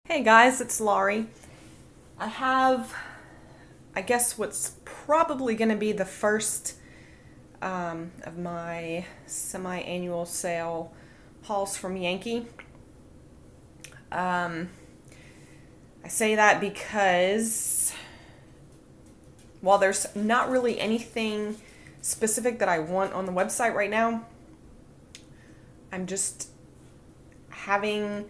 Hey guys, it's Laurie. I have, I guess, what's probably going to be the first of my semi-annual sale hauls from Yankee. I say that because while there's not really anything specific that I want on the website right now, I'm just having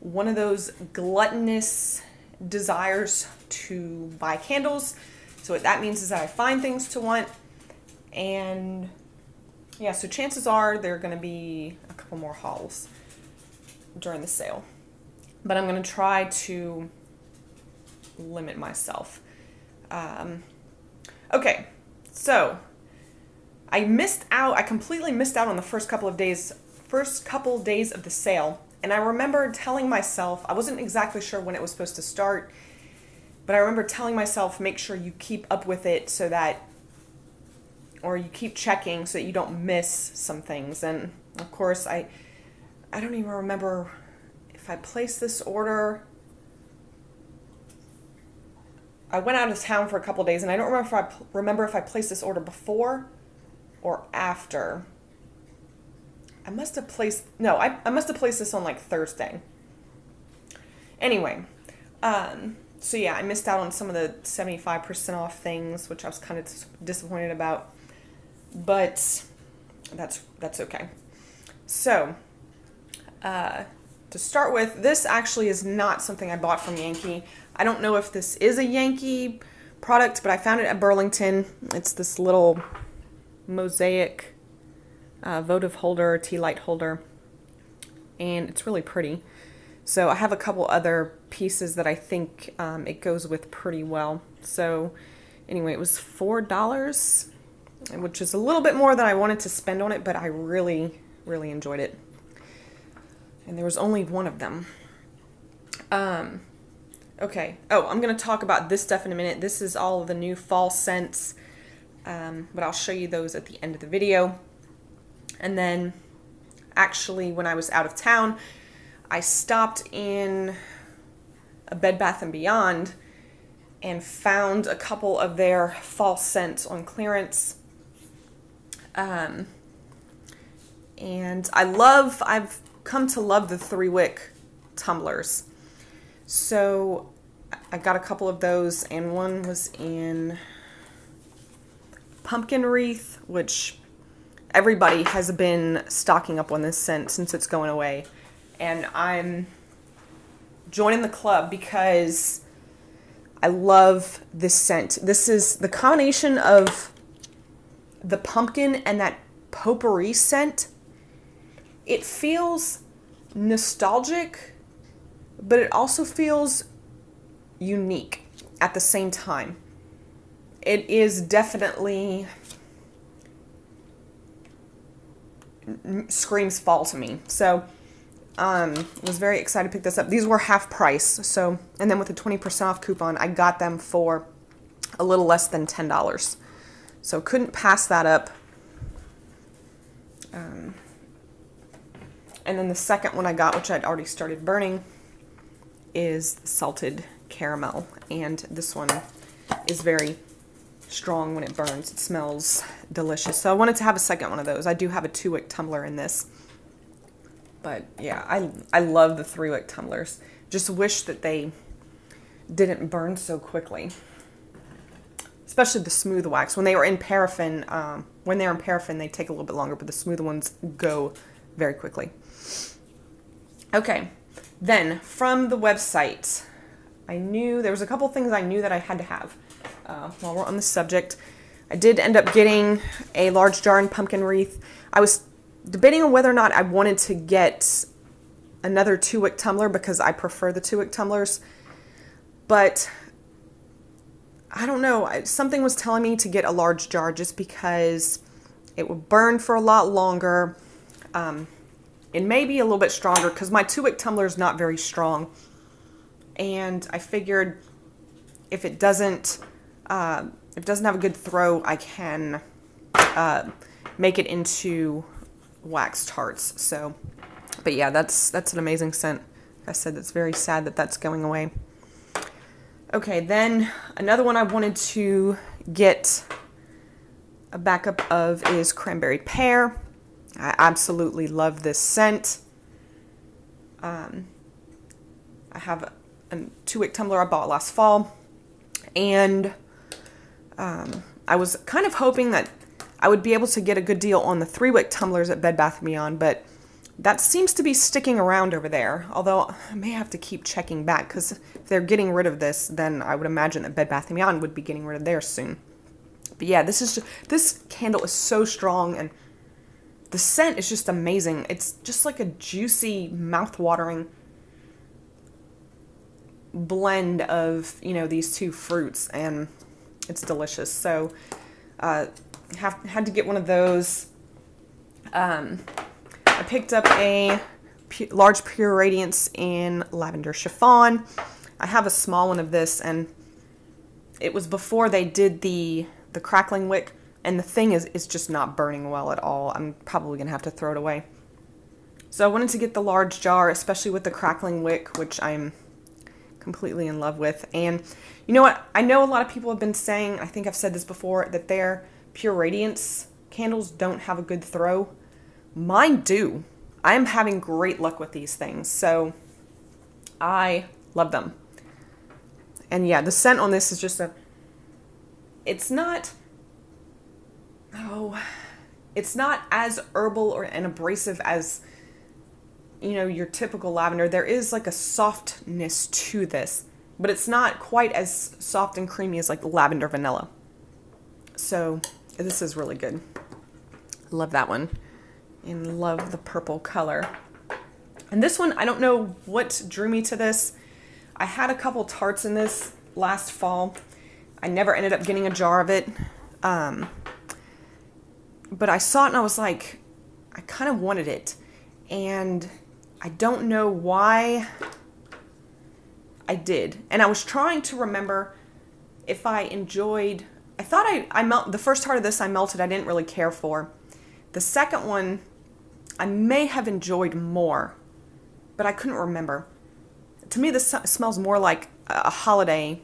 one of those gluttonous desires to buy candles. So what that means is that I find things to want, and yeah, so chances are there are going to be a couple more hauls during the sale, but I'm going to try to limit myself. Okay, so I completely missed out on the first couple days of the sale. And I remember telling myself, I wasn't exactly sure when it was supposed to start, but I remember telling myself, make sure you keep up with it or you keep checking so that you don't miss some things. And of course, I don't even remember if I placed this order. I went out of town for a couple days, and I don't remember if I placed this order before or after. I must have placed this on like Thursday. Anyway, so yeah, I missed out on some of the 75% off things, which I was kind of disappointed about, but that's okay. So, to start with, this actually is not something I bought from Yankee. I don't know if this is a Yankee product, but I found it at Burlington. It's this little mosaic votive holder, tea light holder, and it's really pretty. So I have a couple other pieces that I think it goes with pretty well. So anyway, it was $4, which is a little bit more than I wanted to spend on it, but I really enjoyed it. And there was only one of them. Okay. Oh, I'm going to talk about this stuff in a minute. This is all of the new fall scents, but I'll show you those at the end of the video. And then, actually, when I was out of town, I stopped in a Bed Bath & Beyond and found a couple of their fall scents on clearance. And I've come to love the 3-wick tumblers. So I got a couple of those, and one was in Pumpkin Wreath, which everybody has been stocking up on this scent since it's going away. And I'm joining the club because I love this scent. This is the combination of the pumpkin and that potpourri scent. It feels nostalgic, but it also feels unique at the same time. It is definitely screams fall to me. So was very excited to pick this up. These were half price. So, and then with a 20% off coupon, I got them for a little less than $10. So couldn't pass that up. And then the second one I got, which I'd already started burning, is the salted caramel. And this one is very strong when it burns. It smells delicious. So I wanted to have a second one of those. I do have a 2-wick tumbler in this. But yeah, I love the 3-wick tumblers. Just wish that they didn't burn so quickly. Especially the smooth wax. When they're in paraffin, they take a little bit longer, but the smooth ones go very quickly. Okay, then from the website, I knew there was a couple things I knew that I had to have. While we're on the subject, I did end up getting a large jar in Pumpkin Wreath. I was debating on whether or not I wanted to get another 2-wick tumbler because I prefer the 2-wick tumblers. But I don't know. Something was telling me to get a large jar just because it would burn for a lot longer. It may be a little bit stronger because my 2-wick tumbler is not very strong. And I figured if it doesn't have a good throw, I can make it into wax tarts. So, but yeah, that's an amazing scent. I said, it's very sad that that's going away. Okay, then another one I wanted to get a backup of is Cranberry Pear. I absolutely love this scent. I have a 2-wick tumbler I bought last fall, and I was kind of hoping that I would be able to get a good deal on the 3-wick tumblers at Bed Bath & Beyond, but that seems to be sticking around over there, although I may have to keep checking back, because if they're getting rid of this, then I would imagine that Bed Bath & Beyond would be getting rid of theirs soon. But yeah, this candle is so strong, and the scent is just amazing. It's just like a juicy, mouth-watering blend of, you know, these two fruits, and it's delicious. So had to get one of those. I picked up a large Pure Radiance in Lavender Chiffon. I have a small one of this, and it was before they did the crackling wick, and the thing is just not burning well at all. I'm probably gonna have to throw it away. So I wanted to get the large jar, especially with the crackling wick, which I'm completely in love with. And you know what? I know a lot of people have been saying, I think I've said this before, that their Pure Radiance candles don't have a good throw. Mine do. I'm having great luck with these things, so I love them. And yeah, the scent on this is just it's not as herbal and abrasive as, you know, your typical lavender. There is like a softness to this, but it's not quite as soft and creamy as like lavender vanilla. So this is really good. Love that one, and love the purple color. And this one, I don't know what drew me to this. I had a couple Tarts in this last fall. I never ended up getting a jar of it. But I saw it and I was like, I kind of wanted it. And I don't know why I did. And I was trying to remember if I enjoyed, I thought the first Tart of this I melted, I didn't really care for. The second one, I may have enjoyed more, but I couldn't remember. To me, this smells more like a holiday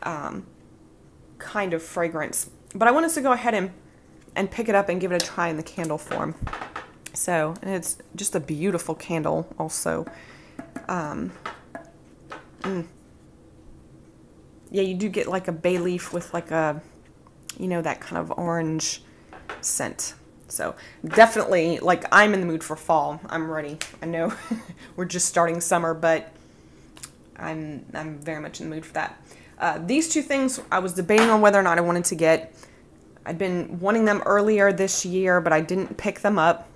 kind of fragrance. But I wanted to go ahead and pick it up and give it a try in the candle form. So, and it's just a beautiful candle also. Yeah, you do get like a bay leaf with like a, you know, that kind of orange scent. So definitely, like, I'm in the mood for fall. I'm ready. I know we're just starting summer, but I'm very much in the mood for that. These two things I was debating on whether or not I wanted to get. I'd been wanting them earlier this year, but I didn't pick them up.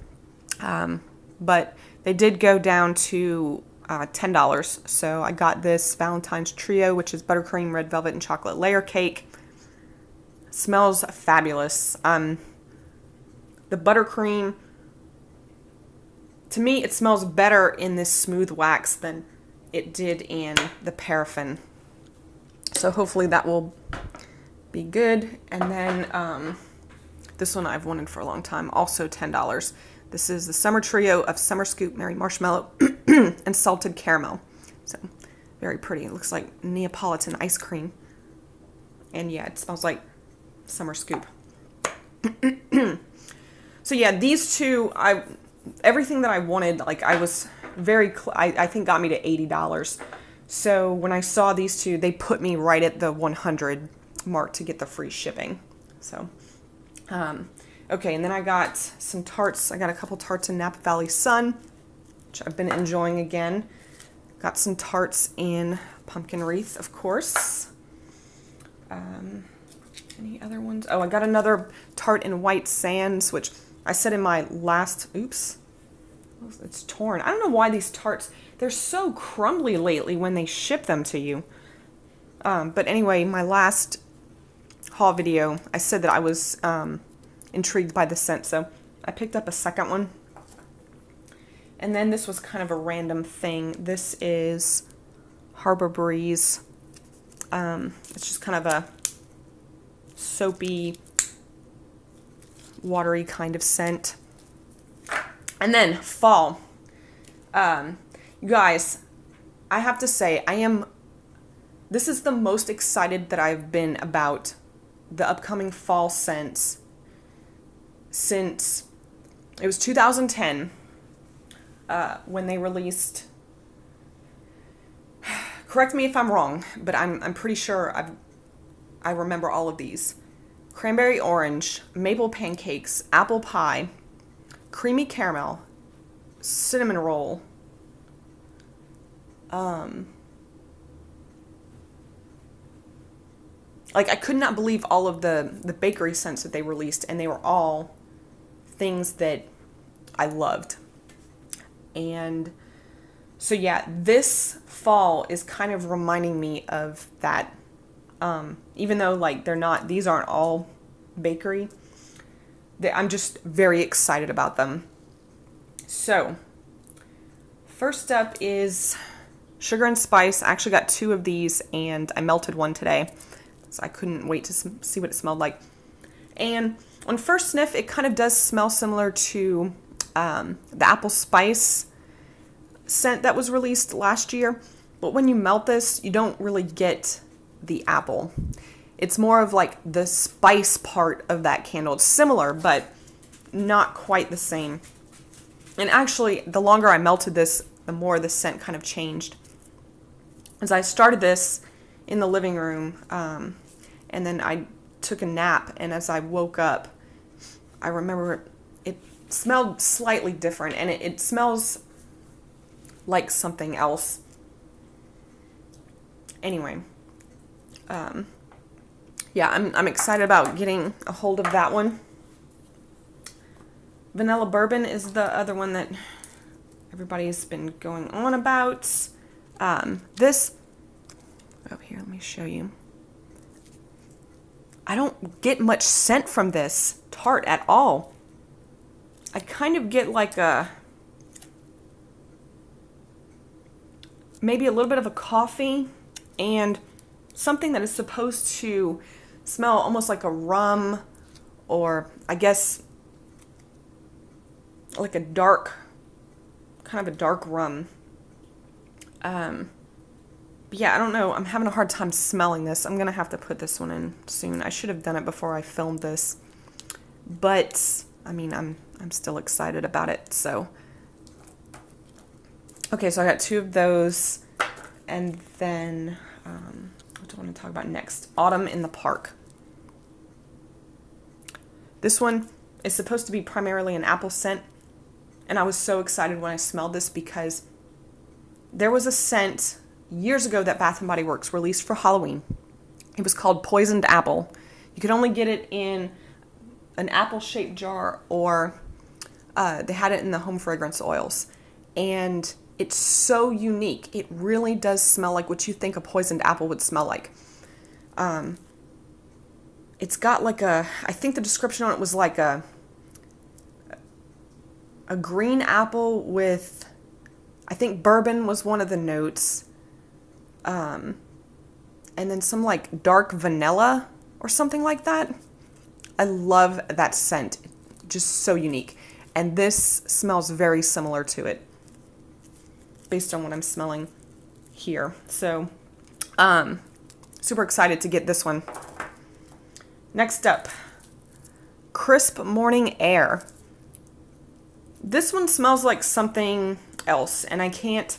But they did go down to $10. So I got this Valentine's Trio, which is buttercream, red velvet, and chocolate layer cake. Smells fabulous. The buttercream, to me, it smells better in this smooth wax than it did in the paraffin. So hopefully that will be good. And then this one I've wanted for a long time, also $10. This is the Summer Trio of Summer Scoop, Merry Marshmallow, and Salted Caramel. So very pretty. It looks like Neapolitan ice cream. And yeah, it smells like Summer Scoop. So yeah, these two, everything that I wanted, like I was very, I think got me to $80. So when I saw these two, they put me right at the 100 mark to get the free shipping. So, okay, and then I got some Tarts. I got a couple Tarts in Napa Valley Sun, which I've been enjoying again. Got some Tarts in Pumpkin Wreath, of course. Any other ones? Oh, I got another Tart in White Sands, which I said in my last, oops, it's torn. I don't know why these Tarts, they're so crumbly lately when they ship them to you. But anyway, my last haul video, I said that I was intrigued by the scent, so I picked up a second one. And then this was kind of a random thing. This is Harbor Breeze. It's just kind of a soapy, watery kind of scent. And then fall. You guys, I have to say, this is the most excited that I've been about the upcoming fall scents since it was 2010 when they released, correct me if I'm wrong, but I'm pretty sure I remember all of these. Cranberry orange, maple pancakes, apple pie, creamy caramel, cinnamon roll, like, I could not believe all of the bakery scents that they released, and they were all things that I loved. And so yeah, this fall is kind of reminding me of that. Even though, like, these aren't all bakery, I'm just very excited about them. So, first up is sugar and spice. I actually got 2 of these, and I melted one today. So I couldn't wait to see what it smelled like. And on first sniff, it kind of does smell similar to the apple spice scent that was released last year. But when you melt this, you don't really get the apple. It's more of like the spice part of that candle. It's similar, but not quite the same. And actually, the longer I melted this, the more the scent kind of changed. As I started this in the living room, and then I took a nap, and as I woke up, I remember it smelled slightly different, and it smells like something else. Anyway, yeah, I'm excited about getting a hold of that one. Vanilla bourbon is the other one that everybody's been going on about. This, oh, here, let me show you. I don't get much scent from this tart at all. I kind of get like maybe a little bit of a coffee and something that is supposed to smell almost like a rum, or I guess like a dark, kind of a dark rum. But yeah, I don't know. I'm having a hard time smelling this. I'm going to have to put this one in soon. I should have done it before I filmed this. But, I mean, I'm still excited about it, so. Okay, so I got 2 of those. And then, what do I want to talk about next? Autumn in the Park. This one is supposed to be primarily an apple scent. And I was so excited when I smelled this because there was a scent years ago that Bath & Body Works released for Halloween. It was called Poisoned Apple. You could only get it in an apple-shaped jar, or they had it in the home fragrance oils. And it's so unique. It really does smell like what you think a poisoned apple would smell like. It's got like I think the description on it was like a green apple with, I think bourbon was one of the notes. And then some like dark vanilla or something like that. I love that scent. Just so unique. And this smells very similar to it based on what I'm smelling here. So, super excited to get this one. Next up, Crisp Morning Air. This one smells like something else, and I can't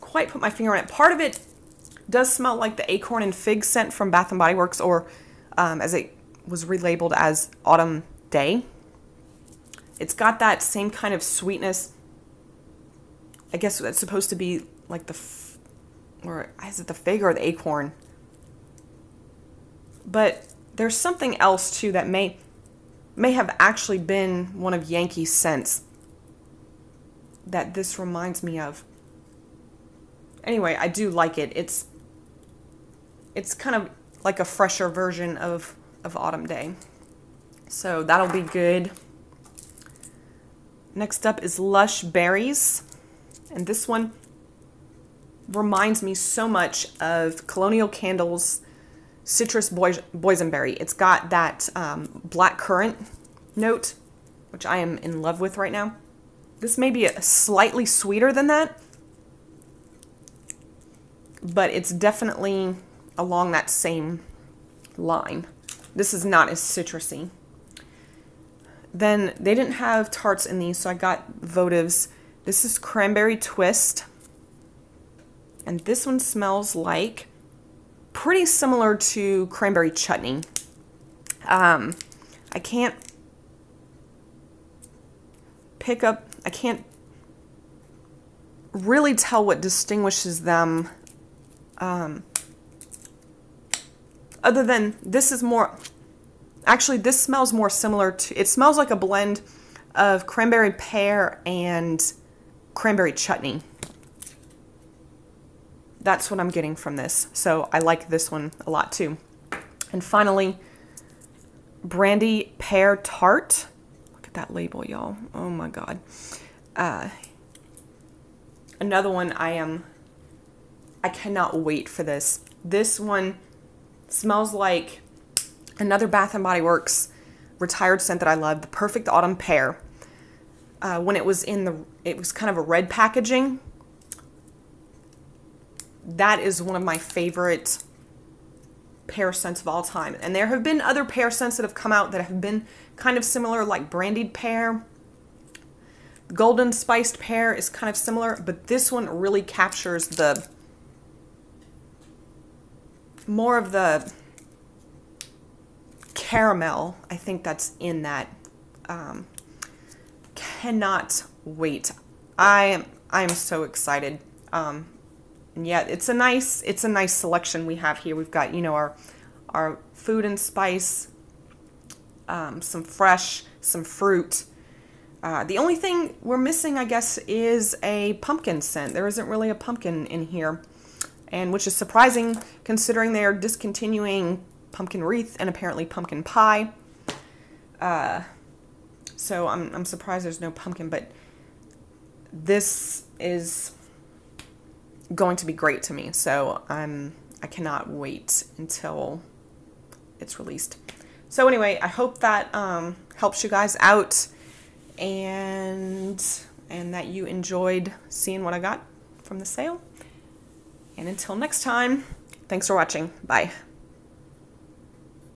quite put my finger on it. Part of it does smell like the acorn and fig scent from Bath & Body Works, or as it was relabeled as Autumn Day. It's got that same kind of sweetness. I guess it's supposed to be like or is it the fig or the acorn? But there's something else too that may have actually been one of Yankee's scents that this reminds me of. Anyway, I do like it. It's kind of like a fresher version of Autumn Day. So that'll be good. Next up is Lush Berries. And this one reminds me so much of Colonial Candles Citrus Boysenberry. It's got that black currant note, which I am in love with right now. This may be slightly sweeter than that, but it's definitely along that same line. This is not as citrusy. Then they didn't have Tarts in these, so I got votives. This is Cranberry Twist. And this one smells like pretty similar to cranberry chutney. I can't really tell what distinguishes them. Other than this is more, actually this smells more similar to, it smells like a blend of cranberry pear and cranberry chutney. That's what I'm getting from this. So I like this one a lot too. And finally, brandy pear tart. Look at that label, y'all. Oh my God. Another one I cannot wait for this. This one smells like another Bath & Body Works retired scent that I love, the Perfect Autumn Pear. When it was it was kind of a red packaging. That is one of my favorite pear scents of all time. And there have been other pear scents that have come out that have been kind of similar, like brandied pear. Golden spiced pear is kind of similar, but this one really captures the more of the caramel. I think that's in that. Cannot wait. I am so excited. And yeah, it's a nice selection we have here. We've got, you know, our food and spice, some fresh, some fruit. The only thing we're missing, I guess, is a pumpkin scent. There isn't really a pumpkin in here, and which is surprising considering they are discontinuing pumpkin wreath and apparently pumpkin pie. So I'm surprised there's no pumpkin, but this is going to be great to me. So I cannot wait until it's released. So anyway, I hope that helps you guys out, and that you enjoyed seeing what I got from the sale. And until next time, thanks for watching. Bye.